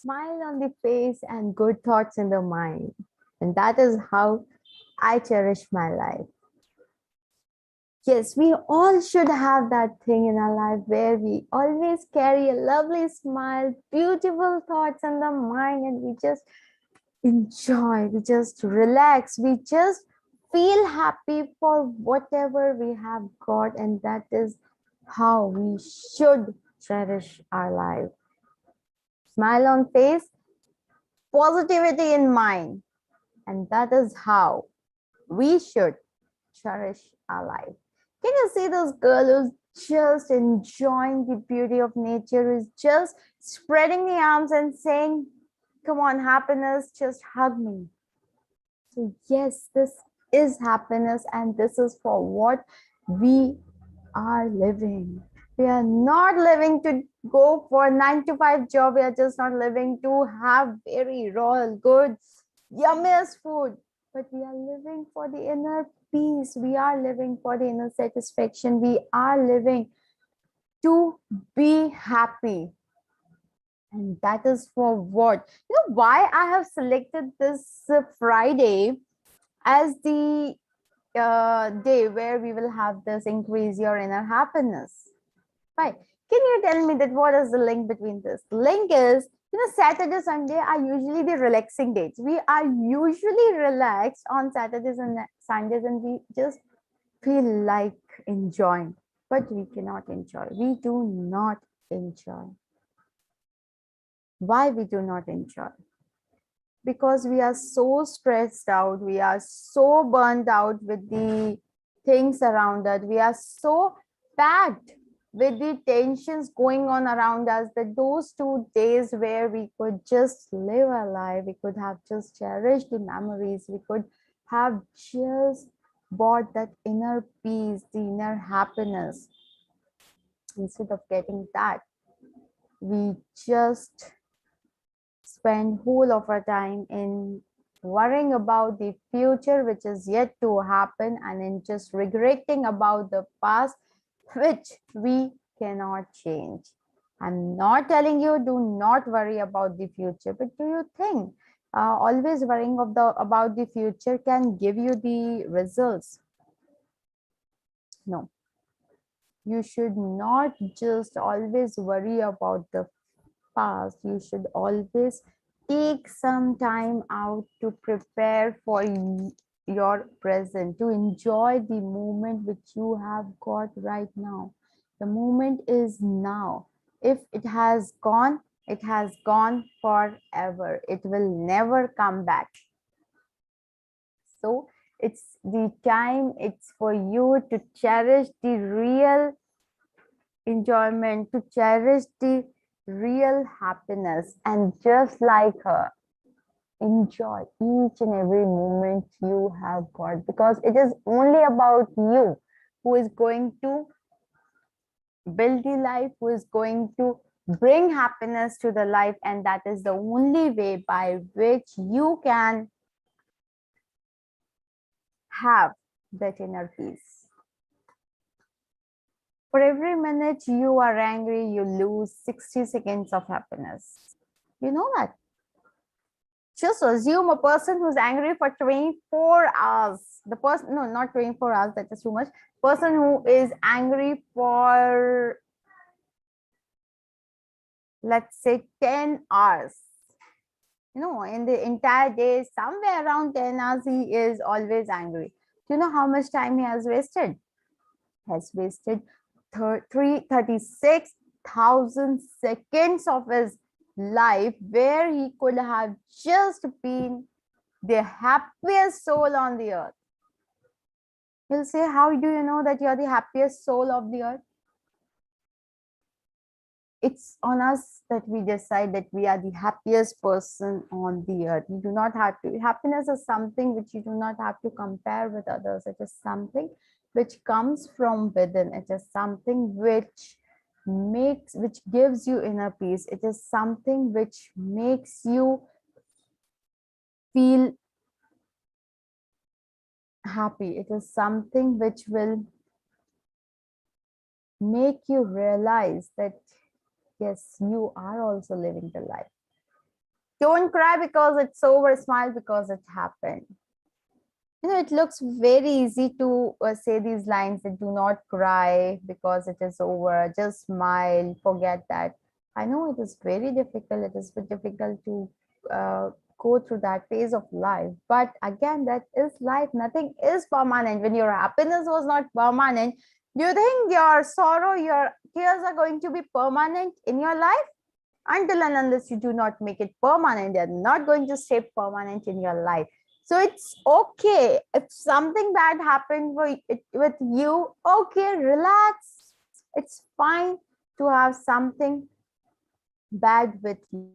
smile on the face and good thoughts in the mind. And that is how I cherish my life. Yes, we all should have that thing in our life where we always carry a lovely smile, beautiful thoughts in the mind, and we just enjoy, we just relax, we just feel happy for whatever we have got, and that is how we should cherish our life. Smile on face, positivity in mind, and that is how we should cherish our life. Can you see this girl who's just enjoying the beauty of nature, is just spreading the arms and saying, come on, happiness, just hug me. So yes, this is happiness, and this is for what we are living. We are not living to go for 9 to 5 job. We are just not living to have very royal, good, yummiest food. But we are living for the inner peace. We are living for the inner satisfaction. We are living to be happy. And that is for what? You know why I have selected this Friday as the day where we will have this increase your inner happiness. Right. Can you tell me that what is the link between this? The link is, Saturday, Sunday are usually the relaxing dates. We are usually relaxed on Saturdays and Sundays, and we just feel like enjoying, but we cannot enjoy. We do not enjoy. Why we do not enjoy? Because we are so stressed out, we are so burned out with the things around us, we are so packed with the tensions going on around us, that those 2 days where we could just live our life, we could have just cherished the memories, we could have just bought that inner peace, the inner happiness, instead of getting that, we just spend whole of our time in worrying about the future which is yet to happen, and in just regretting about the past which we cannot change. I'm not telling you do not worry about the future, but do you think always worrying about the future can give you the results? No. You should not just always worry about the past. You should always take some time out to prepare for your present, to enjoy the moment which you have got right now. The moment is now. If it has gone forever. It will never come back. So it's the time, it's for you to cherish the real enjoyment, to cherish the real happiness, and just like her, enjoy each and every moment you have got, because it is only about you who is going to build the life, who is going to bring happiness to the life, and that is the only way by which you can have that inner peace. For every minute you are angry, you lose 60 seconds of happiness. You know that? Just assume a person who's angry for 24 hours. The person, no, not 24 hours, that is too much. Person who is angry for, let's say, 10 hours. In the entire day, somewhere around 10 hours, he is always angry. Do you know how much time he has wasted? He has wasted 36,000 seconds of his life, where he could have just been the happiest soul on the earth. You'll say, how do you know that you're the happiest soul of the earth? It's on us that we decide that we are the happiest person on the earth. You do not have to. Happiness is something which you do not have to compare with others. It is something which comes from within. It is something which gives you inner peace. It is something which makes you feel happy. It is something which will make you realize that yes, you are also living the life. Don't cry because it's over, smile because it happened. It looks very easy to say these lines that do not cry because it is over, just smile, forget that. I know it is very difficult. It is very difficult to uh, go through that phase of life. But again, that is life. Nothing is permanent. When your happiness was not permanent, do you think your sorrow, your tears are going to be permanent in your life? Until and unless you do not make it permanent, they're not going to stay permanent in your life. So it's okay if something bad happened with you. Okay, relax. It's fine to have something bad with you.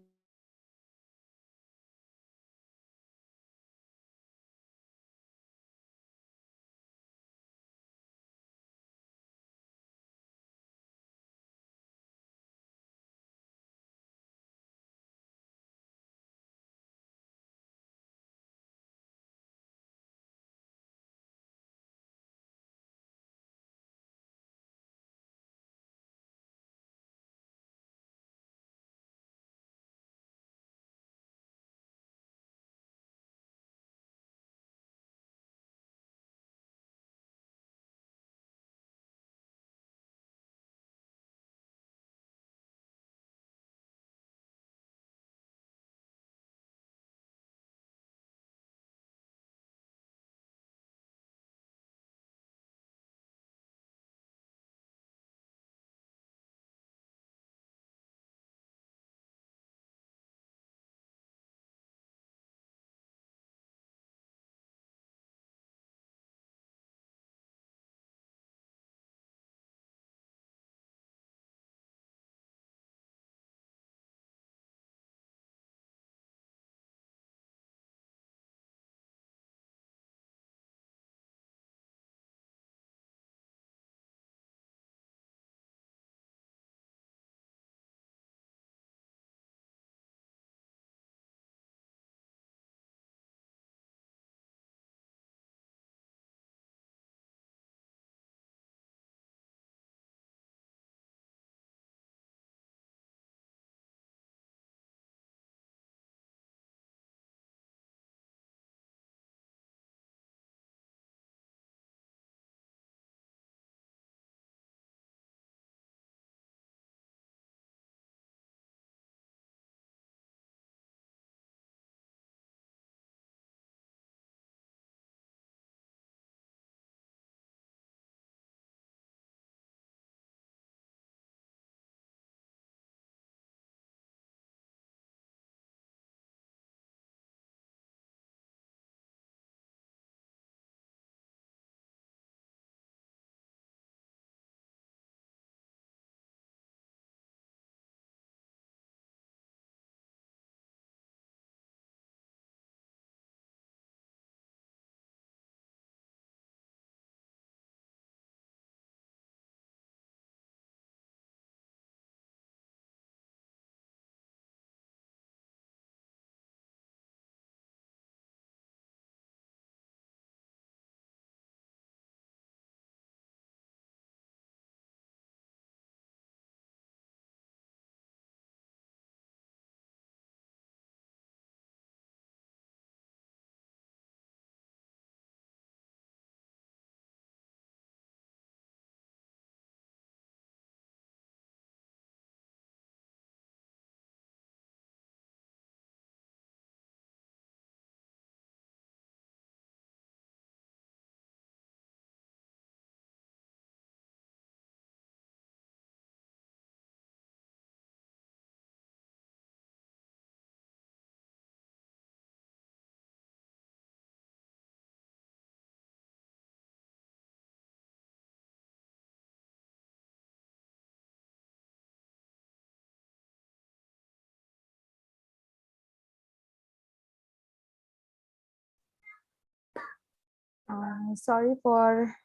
Sorry for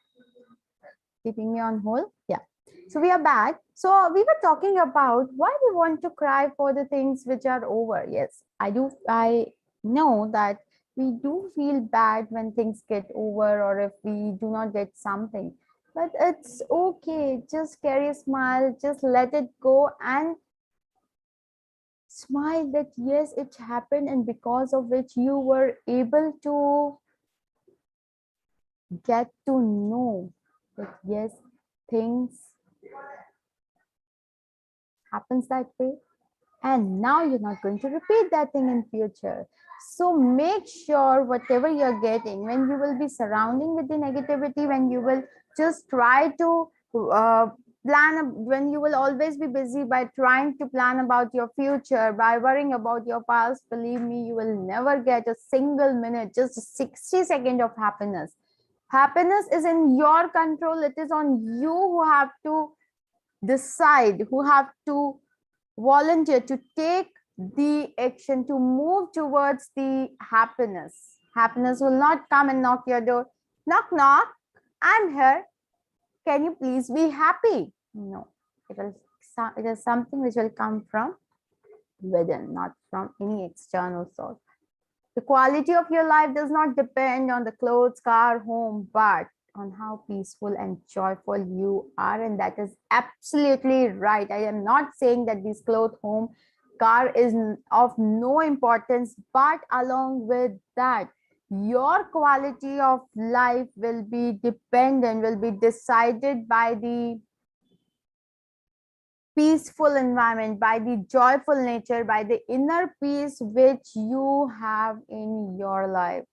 keeping me on hold. Yeah. So we are back. So we were talking about why we want to cry for the things which are over. Yes, I do. I know that we do feel bad when things get over or if we do not get something. But it's okay. Just carry a smile, just let it go and Smile that yes, it happened, and because of which you were able to get to know that yes, things happens that way, and now you're not going to repeat that thing in future. So make sure whatever you're getting, when you will be surrounding with the negativity, when you will just try to when you will always be busy by trying to plan about your future, by worrying about your past, believe me, you will never get a single minute, just a 60 second of happiness. Happiness is in your control. It is on you who have to decide, who have to volunteer to take the action to move towards the happiness. Happiness will not come and knock your door. Knock, knock. I'm here. Can you please be happy? No, it is something which will come from within, not from any external source. The quality of your life does not depend on the clothes, car, home, but on how peaceful and joyful you are. And that is absolutely right. I am not saying that this clothes, home, car is of no importance, but along with that, your quality of life will be dependent, will be decided by the peaceful environment, by the joyful nature, by the inner peace which you have in your life.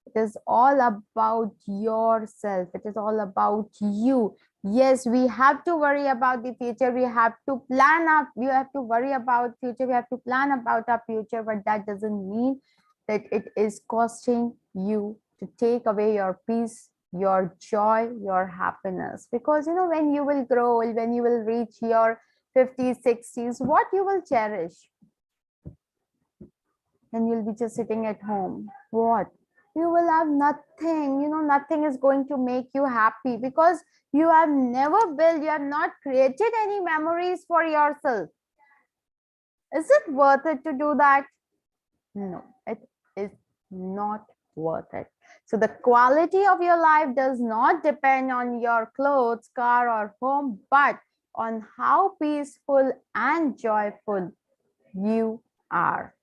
It is all about yourself. It is all about you. Yes, we have to worry about the future. We have to plan up. We have to worry about future. We have to plan about our future, but that doesn't mean that it is costing you to take away your peace, your joy, your happiness. Because you know, when you will grow old, when you will reach your 50s, 60s, what you will cherish? Then you'll be just sitting at home. What? You will have nothing. You know, nothing is going to make you happy because you have never built, you have not created any memories for yourself. Is it worth it to do that? No, it is not worth it. So the quality of your life does not depend on your clothes, car, or home, but on how peaceful and joyful you are.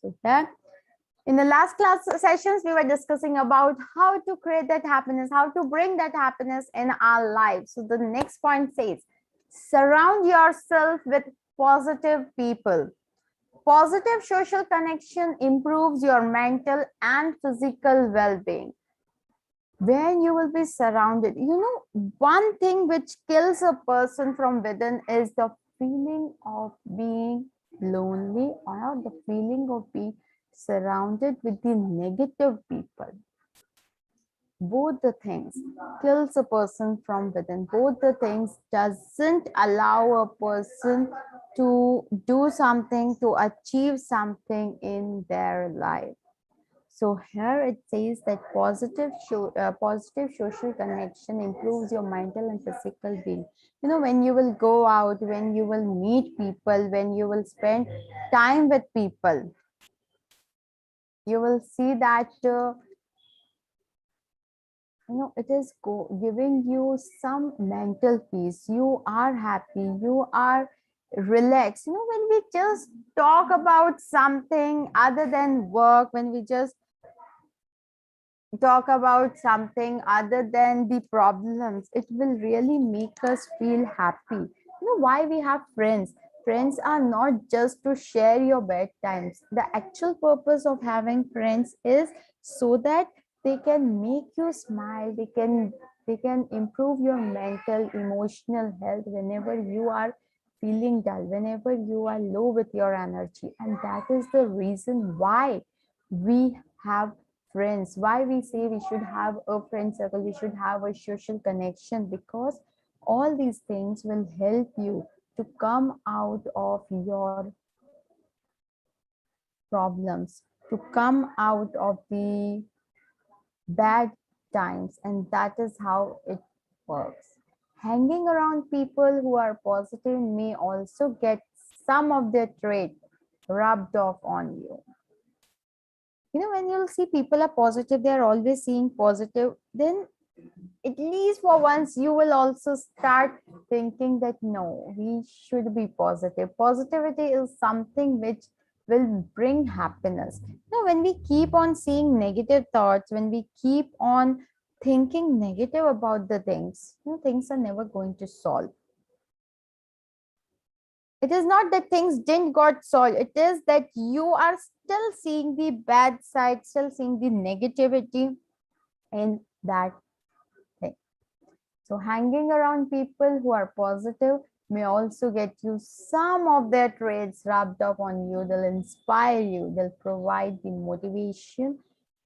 So that in the last class sessions, we were discussing about how to create that happiness, how to bring that happiness in our lives. So the next point says, surround yourself with positive people. Positive social connection improves your mental and physical well-being. When you will be surrounded, you know, one thing which kills a person from within is the feeling of being lonely or the feeling of being surrounded with the negative people. Both the things kills a person from within. Both the things doesn't allow a person to do something, to achieve something in their life. So here it says that positive social connection improves your mental and physical being. You know, when you will go out, when you will meet people, when you will spend time with people, you will see that you know, it is giving you some mental peace. You are happy, you are relaxed. You know, when we just talk about something other than work, when we just talk about something other than the problems, it will really make us feel happy. You know why we have friends? Friends are not just to share your bad times. The actual purpose of having friends is so that they can make you smile, they can improve your mental emotional health whenever you are feeling dull, whenever you are low with your energy. And that is the reason why we have friends, why we say we should have a friend circle, we should have a social connection, because all these things will help you to come out of your problems, to come out of the bad times. And that is how it works. Hanging around people who are positive may also get some of their trait rubbed off on you. You know, when you'll see people are positive, they're always seeing positive, then at least for once you will also start thinking that no, we should be positive. Positivity is something which will bring happiness. Now when we keep on seeing negative thoughts, when we keep on thinking negative about the things, things are never going to solve. It is not that things didn't got solved, it is that you are still seeing the bad side, still seeing the negativity in that thing. So hanging around people who are positive may also get you some of their traits rubbed up on you. They'll inspire you. They'll provide the motivation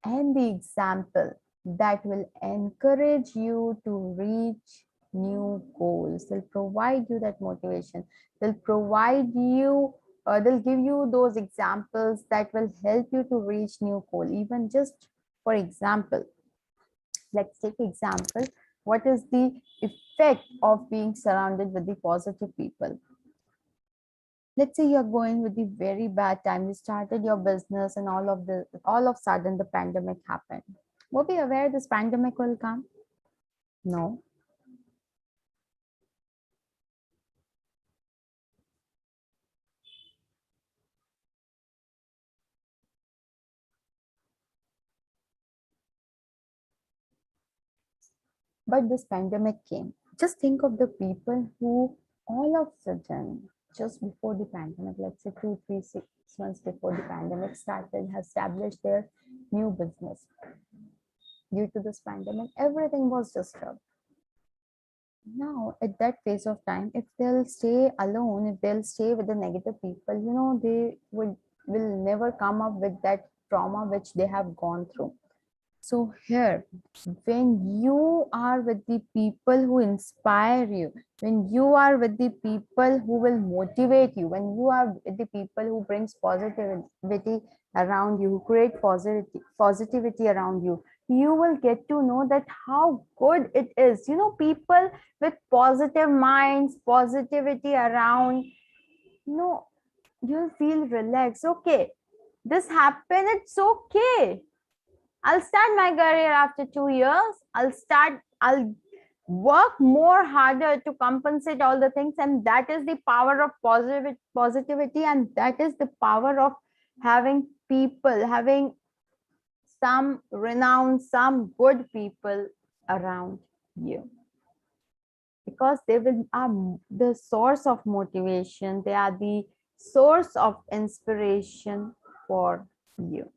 and the example that will encourage you to reach new goals. They'll provide you that motivation. They'll provide you, they'll give you those examples that will help you to reach new goal. Even just for example, let's take example. What is the effect of being surrounded with the positive people? Let's say you're going with the very bad time. You started your business and all of sudden the pandemic happened. Were we aware this pandemic will come? No. But this pandemic came. Just think of the people who all of a sudden, just before the pandemic, let's say 2, 3, 6 months before the pandemic started, has established their new business. Due to this pandemic, everything was disturbed. Now, at that phase of time, if they'll stay alone, if they'll stay with the negative people, they will never come up with that trauma which they have gone through. So here, when you are with the people who inspire you, when you are with the people who will motivate you, when you are with the people who brings positivity around you, who create positivity around you, you will get to know that how good it is. People with positive minds, positivity around, you'll feel relaxed. Okay, this happened, it's okay. I'll start my career after 2 years. I'll work more harder to compensate all the things. And that is the power of positivity. And that is the power of having people, having some renowned, some good people around you. Because they will are the source of motivation. They are the source of inspiration for you.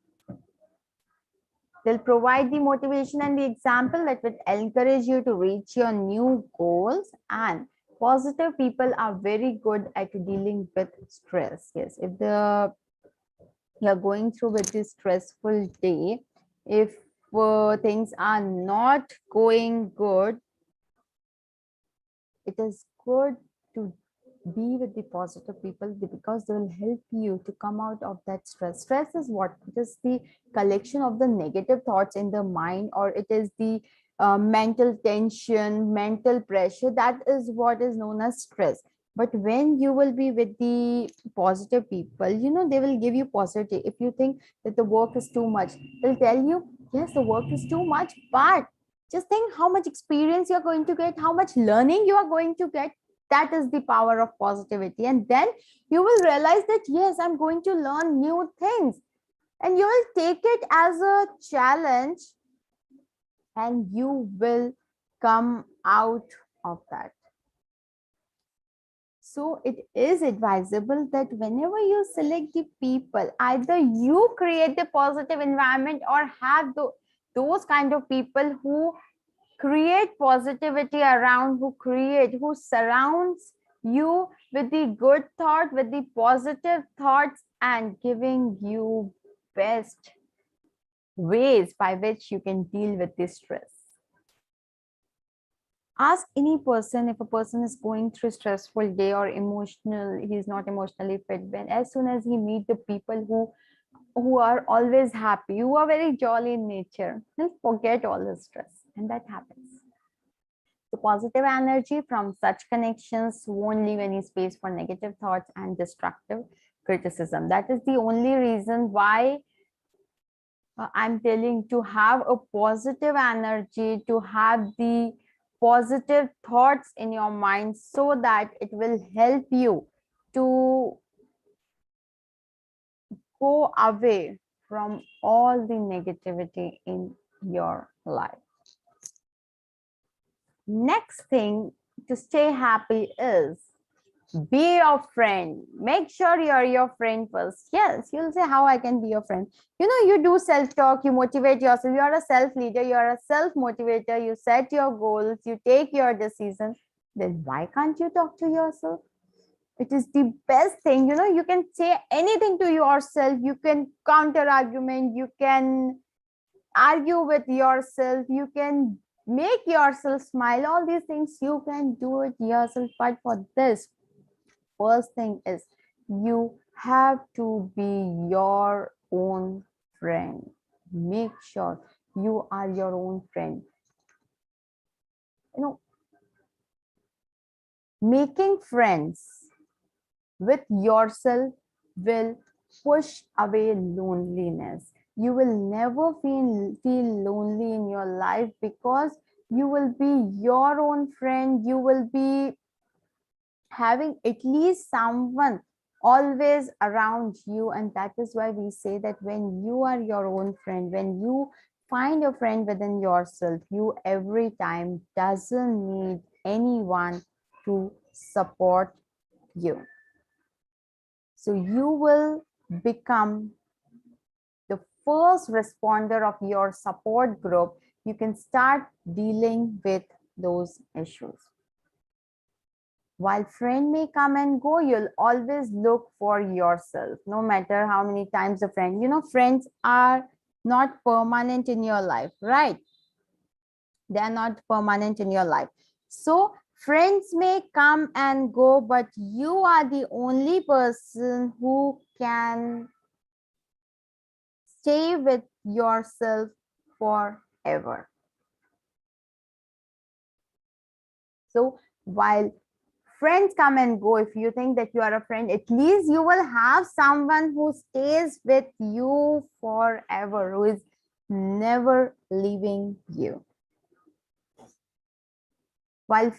They'll provide the motivation and the example that will encourage you to reach your new goals. And positive people are very good at dealing with stress. Yes, if you're going through with this stressful day, if things are not going good, it is good to be with the positive people because they will help you to come out of that stress. Stress is what? It is the collection of the negative thoughts in the mind, or it is the mental tension, mental pressure. That is what is known as stress. But when you will be with the positive people, they will give you positive. If you think that the work is too much, they'll tell you, yes, the work is too much, but just think how much experience you're going to get, how much learning you are going to get. That is the power of positivity. And then you will realize that, yes, I'm going to learn new things. And you will take it as a challenge and you will come out of that. So it is advisable that whenever you select the people, either you create the positive environment or have those kind of people who create positivity around, who surrounds you with the good thought, with the positive thoughts, and giving you best ways by which you can deal with this stress. Ask any person, if a person is going through a stressful day or he's not emotionally fit, when as soon as he meet the people who are always happy, who are very jolly in nature, he'll forget all the stress. And that happens. The positive energy from such connections won't leave any space for negative thoughts and destructive criticism. That is the only reason why I'm telling, to have a positive energy, to have the positive thoughts in your mind, so that it will help you to go away from all the negativity in your life. Next thing to stay happy is be your friend. Make sure you're your friend first. Yes, you'll say, how I can be your friend? You know, you do self-talk, you motivate yourself, you're a self-leader, you're a self-motivator, you set your goals, you take your decisions. Then why can't you talk to yourself? It is the best thing. You know, you can say anything to yourself, you can counter argument, you can argue with yourself, you can make yourself smile. All these things you can do it yourself. But for this, first thing is you have to be your own friend. Make sure you are your own friend. You know, making friends with yourself will push away loneliness. You will never feel lonely in your life, because you will be your own friend. You will be having at least someone always around you, and that is why we say that when you are your own friend, when you find a friend within yourself, you every time doesn't need anyone to support you. So you will become the first responder of your support group. You can start dealing with those issues. While friend may come and go, you'll always look for yourself, no matter how many times a friend. You know, friends are not permanent in your life, right? They are not permanent in your life. So friends may come and go, but you are the only person who can stay with yourself forever. So while friends come and go, if you think that you are a friend, at least you will have someone who stays with you forever, who is never leaving you. While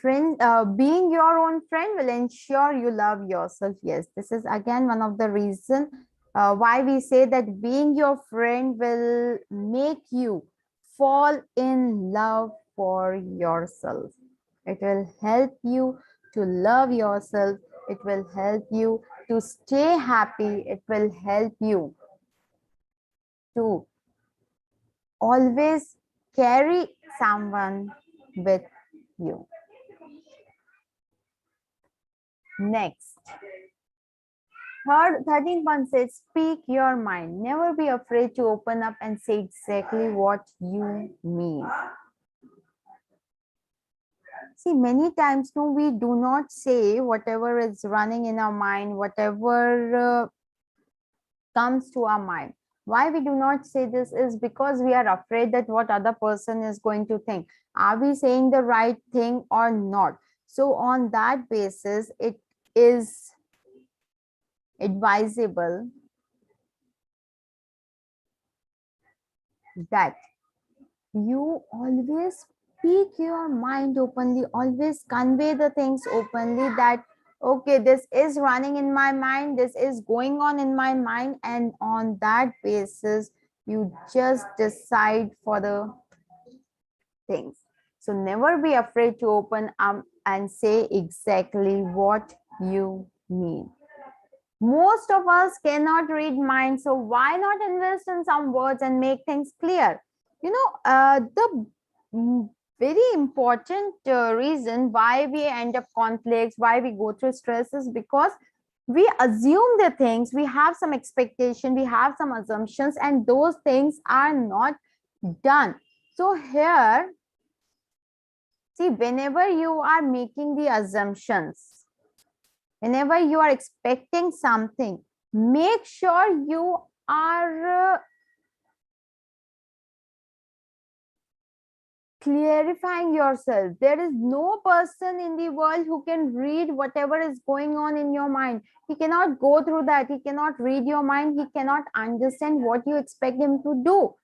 being your own friend will ensure you love yourself. Yes, this is again one of the reasons why we say that being your friend will make you fall in love for yourself. It will help you to love yourself. It will help you to stay happy. It will help you to always carry someone with you. Next, 13th one says, speak your mind. Never be afraid to open up and say exactly what you mean. See, many times, no, we do not say whatever is running in our mind, whatever comes to our mind. Why we do not say this is because we are afraid that what other person is going to think. Are we saying the right thing or not? So on that basis, it is advisable that you always speak your mind openly, always convey the things openly, that okay, this is running in my mind, this is going on in my mind, and on that basis you just decide for the things. So never be afraid to open up and say exactly what you mean. Most of us cannot read minds, so why not invest in some words and make things clear? You know, the very important reason why we end up conflicts, why we go through stress, is because we assume the things, we have some expectation, we have some assumptions, and those things are not done. So here, see, whenever you are making the assumptions, whenever you are expecting something, make sure you are clarifying yourself. There is no person in the world who can read whatever is going on in your mind. He cannot go through that. He cannot read your mind. He cannot understand what you expect him to do.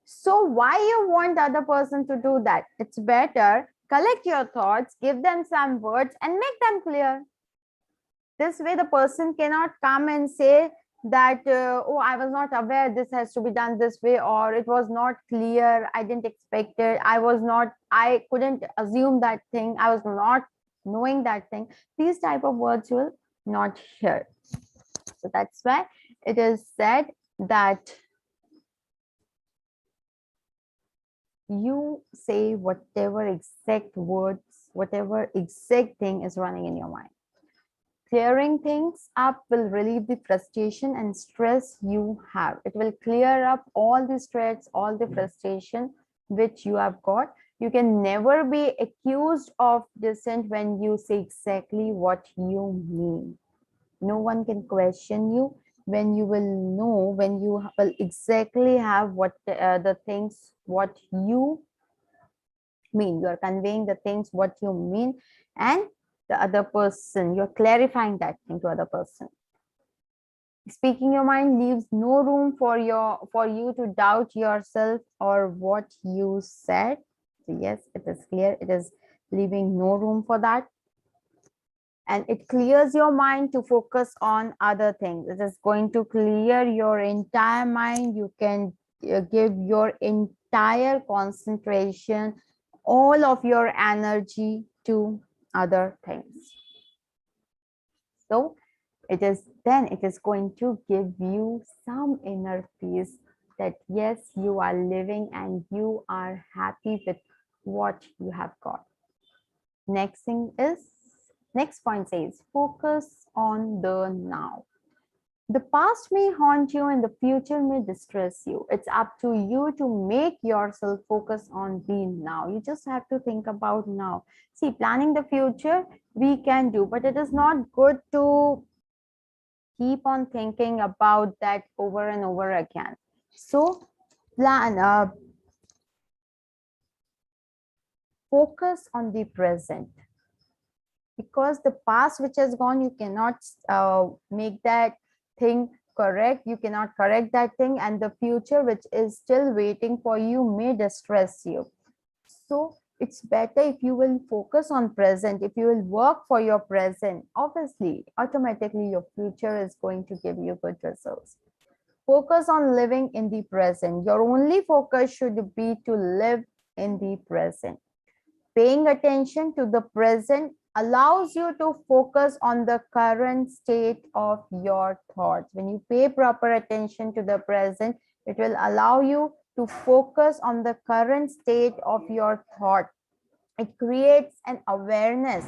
So why you want the other person to do that? It's better collect your thoughts, give them some words and make them clear. This way the person cannot come and say that, oh, I was not aware this has to be done this way, or it was not clear, I didn't expect it, I couldn't assume that thing, I was not knowing that thing. These type of words you will not hear. So that's why it is said that you say whatever exact words, whatever exact thing is running in your mind. Clearing things up will relieve the frustration and stress you have. It will clear up all the stress, all the frustration which you have got. You can never be accused of dissent when you say exactly what you mean. No one can question you when you will know, when you will exactly have what the things what you mean. You are conveying the things what you mean, and the other person, you're clarifying that thing to other person. Speaking your mind leaves no room for you to doubt yourself or what you said. So yes, it is clear, it is leaving no room for that. And it clears your mind to focus on other things. It is going to clear your entire mind. You can give your entire concentration, all of your energy to other things. So it is going to give you some inner peace that yes, you are living and you are happy with what you have got. Next point says focus on the now. The past may haunt you and the future may distress you. It's up to you to make yourself focus on the now. You just have to think about now. See, planning the future we can do, but it is not good to keep on thinking about that over and over again. So focus on the present, because the past which has gone, you cannot make that thing correct, you cannot correct that thing, and the future which is still waiting for you may distress you. So it's better if you will focus on present, if you will work for your present, obviously automatically your future is going to give you good results. Focus on living in the present. Your only focus should be to live in the present. Paying attention to the present allows you to focus on the current state of your thoughts. When you pay proper attention to the present, it will allow you to focus on the current state of your thought. It creates an awareness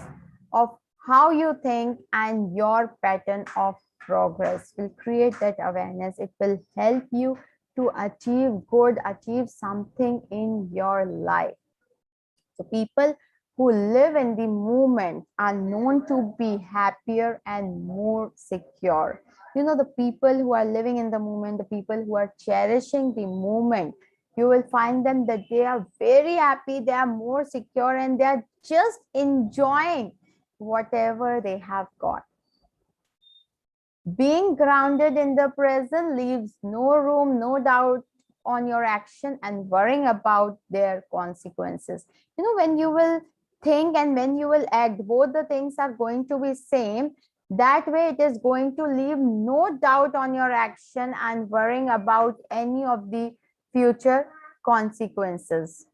of how you think, and your pattern of progress will create that awareness. It will help you to achieve something in your life. So people who live in the moment are known to be happier and more secure. You know, the people who are living in the moment, the people who are cherishing the moment, you will find them that they are very happy, they are more secure, and they are just enjoying whatever they have got. Being grounded in the present leaves no room, no doubt on your action and worrying about their consequences. You know, when you will think and when you will act, both the things are going to be same. That way it is going to leave no doubt on your action and worrying about any of the future consequences.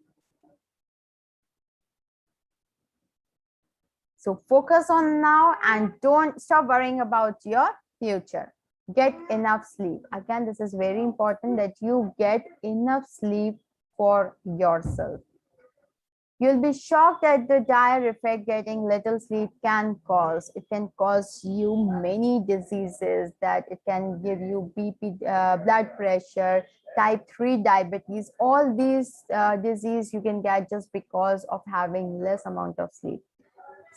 So focus on now and don't stop worrying about your future. Get enough sleep. Again, this is very important that you get enough sleep for yourself. You'll be shocked at the dire effect getting little sleep can cause. It can cause you many diseases, that it can give you BP, blood pressure, type 3 diabetes. All these disease you can get just because of having less amount of sleep.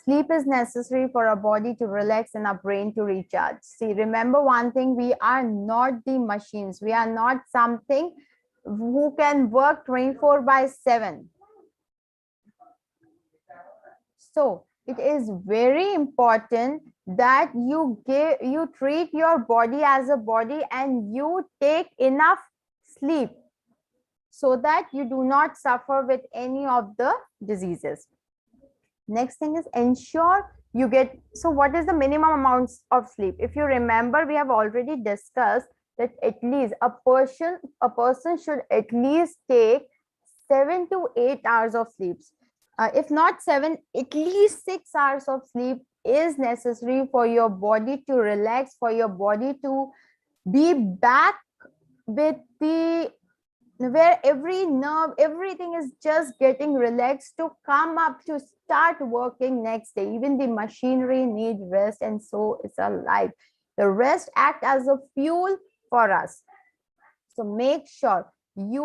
Sleep is necessary for our body to relax and our brain to recharge. See, remember one thing, we are not the machines. We are not something who can work 24/7. So it is very important that you treat your body as a body and you take enough sleep. so that you do not suffer with any of the diseases. Next thing is ensure you get, so what is the minimum amounts of sleep? If you remember, we have already discussed that at least a person should at least take 7 to 8 hours of sleep. If not 7, at least 6 hours of sleep is necessary for your body to relax, for your body to be back with the, where every nerve, everything is just getting relaxed to come up to start working next day. Even the machinery need rest, and so is our life. The rest act as a fuel for us. So make sure you